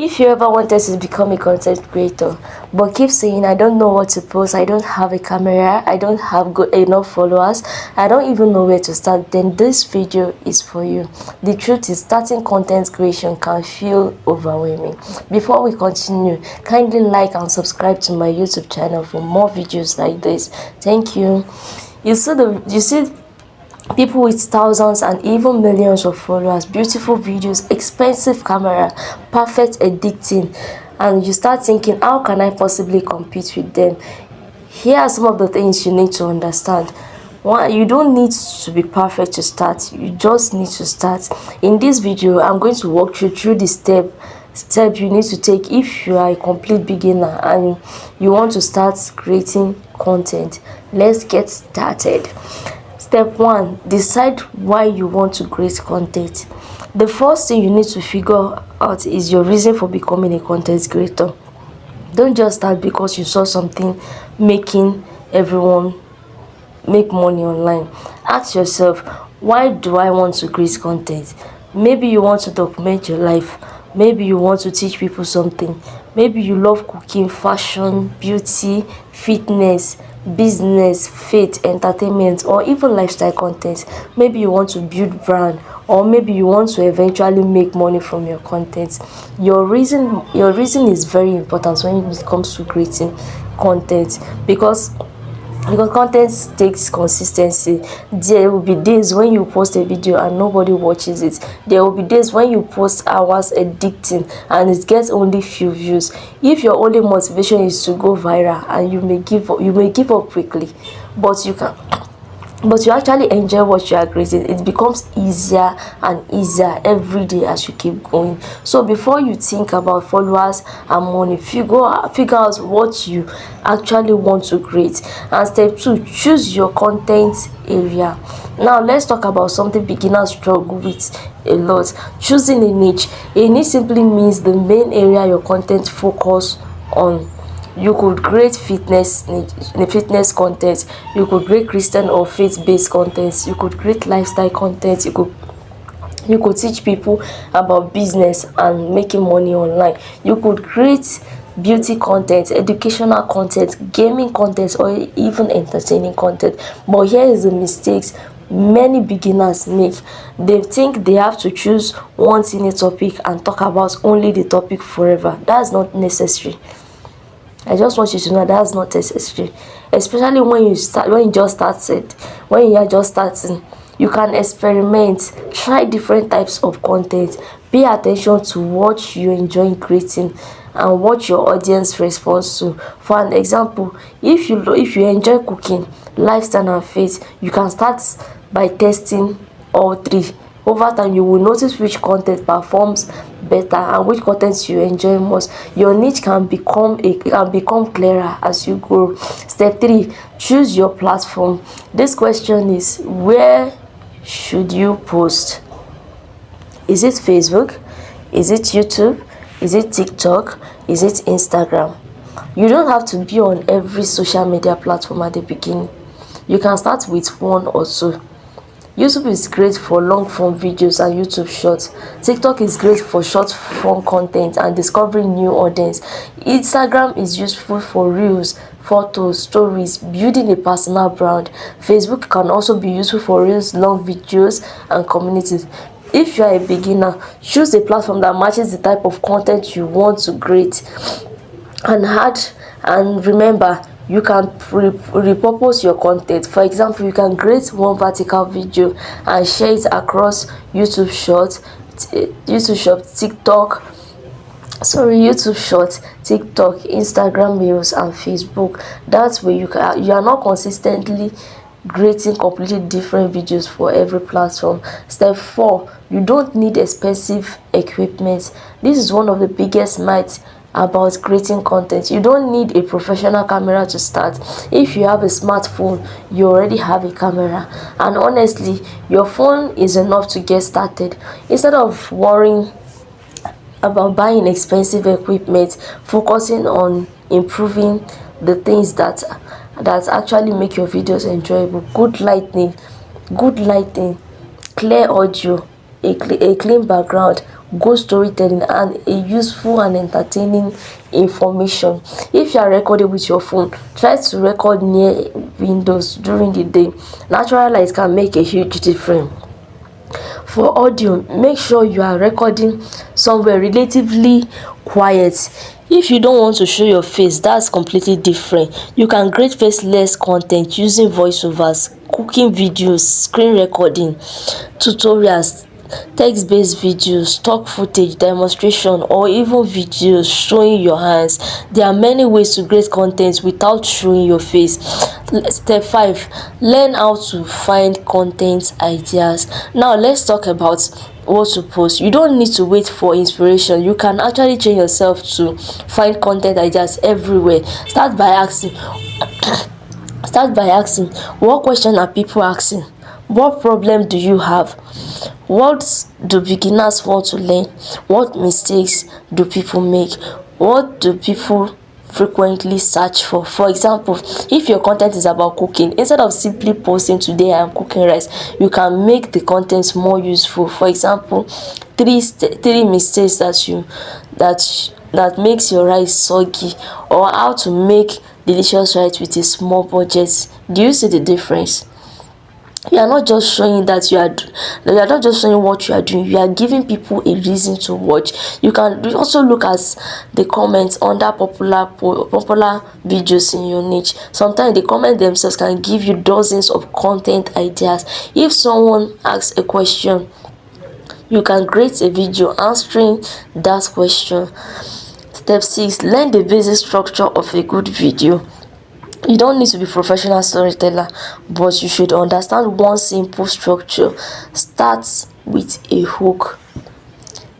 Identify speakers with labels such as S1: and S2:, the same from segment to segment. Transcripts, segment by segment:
S1: If you ever wanted to become a content creator but keep saying, I don't know what to post, I don't have a camera, I don't have good enough followers, I don't even know where to start, then this video is for you. The truth is, starting content creation can feel overwhelming. Before we continue, kindly like and subscribe to my YouTube channel for more videos like this. Thank you. You see people with thousands and even millions of followers, beautiful videos, expensive camera, perfect editing, and you start thinking, how can I possibly compete with them? Here are some of the things you need to understand. One, you don't need to be perfect to start, you just need to start. In this video, I'm going to walk you through the step you need to take if you are a complete beginner and you want to start creating content. Let's get started. Step 1, decide why you want to create content. The first thing you need to figure out is your reason for becoming a content creator. Don't just start because you saw something making everyone make money online. Ask yourself, why do I want to create content? Maybe you want to document your life. Maybe you want to teach people something. Maybe you love cooking, fashion, beauty, fitness, business, faith, entertainment, or even lifestyle content. Maybe you want to build brand, or maybe you want to eventually make money from your content. Your reason is very important when it comes to creating content, because content takes consistency. There will be days when you post a video and nobody watches it. There will be days when you post hours editing and it gets only few views. If your only motivation is to go viral, and you may give up quickly, but you actually enjoy what you are creating, it becomes easier and easier every day as you keep going. So before you think about followers and money, figure out what you actually want to create. And step 2, choose your content area. Now let's talk about something beginners struggle with a lot: choosing a niche. A niche simply means the main area your content focus on. You could create fitness content, you could create Christian or faith-based content, you could create lifestyle content, you could teach people about business and making money online, you could create beauty content, educational content, gaming content, or even entertaining content. But here is the mistakes many beginners make. They think they have to choose one single topic and talk about only the topic forever. That's not necessary. I just want you to know that's not necessary, especially when you are just starting. You can experiment, try different types of content, pay attention to what you enjoy creating and what your audience responds to. For an example, if you enjoy cooking, lifestyle and faith, you can start by testing all three. Over time, you will notice which content performs better and which content you enjoy most. Your niche can become clearer as you grow. Step 3, choose your platform. This question is, where should you post? Is it Facebook? Is it YouTube? Is it TikTok? Is it Instagram? You don't have to be on every social media platform at the beginning. You can start with one or two. YouTube is great for long form videos and YouTube shorts. TikTok is great for short form content and discovering new audience. Instagram is useful for reels, photos, stories, building a personal brand. Facebook can also be useful for reels, long videos, and communities. If you are a beginner, choose a platform that matches the type of content you want to create. And remember, you can repurpose your content. For example, you can create one vertical video and share it across YouTube Short, TikTok, Instagram Reels, and Facebook. That way you are not consistently creating completely different videos for every platform. Step 4, you don't need expensive equipment. This is one of the biggest myths about creating content. You don't need a professional camera to start. If you have a smartphone, you already have a camera, and honestly, your phone is enough to get started. Instead of worrying about buying expensive equipment, focusing on improving the things that actually make your videos enjoyable. Good lighting, clear audio, a clean background, good storytelling, and a useful and entertaining information. If you are recording with your phone, try to record near windows during the day. Natural light can make a huge difference. For audio, make sure you are recording somewhere relatively quiet. If you don't want to show your face, that's completely different. You can create faceless content using voiceovers, cooking videos, screen recording, tutorials, text-based videos, stock footage, demonstration, or even videos showing your hands. There are many ways to create content without showing your face. Step 5, learn how to find content ideas. Now let's talk about what to post. You don't need to wait for inspiration. You can actually train yourself to find content ideas everywhere. Start by asking, what question are people asking? What problem do you have? What do beginners want to learn? What mistakes do people make? What do people frequently search for? For example, if your content is about cooking, instead of simply posting today I am cooking rice, you can make the content more useful. For example, three mistakes that makes your rice soggy, or how to make delicious rice with a small budget. Do you see the difference? You are not just showing not just showing what you are doing, you are giving people a reason to watch. You can also look at the comments under popular videos in your niche. Sometimes the comment themselves can give you dozens of content ideas. If someone asks a question, you can create a video answering that question. Step 6, learn the basic structure of a good video. You don't need to be professional storyteller, but you should understand one simple structure. Start with a hook.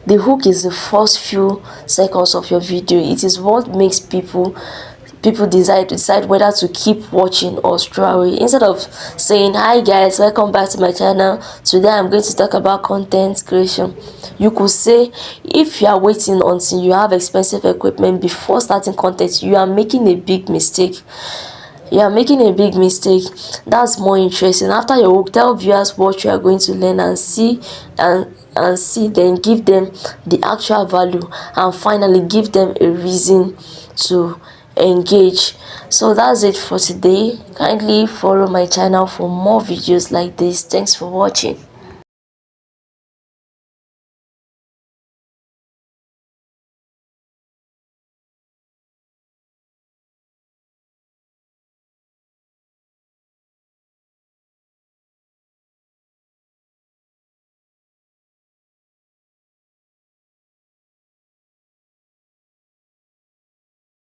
S1: The hook is the first few seconds of your video. It is what makes people decide whether to keep watching or stroll away. Instead of saying, hi guys, welcome back to my channel, today I'm going to talk about content creation, you could say, if you are waiting until you have expensive equipment before starting content, you are making a big mistake. That's more interesting. After your hook, tell viewers what you are going to learn and see, then give them the actual value, and finally give them a reason to engage. So that's it for today. Kindly follow my channel for more videos like this. Thanks for watching.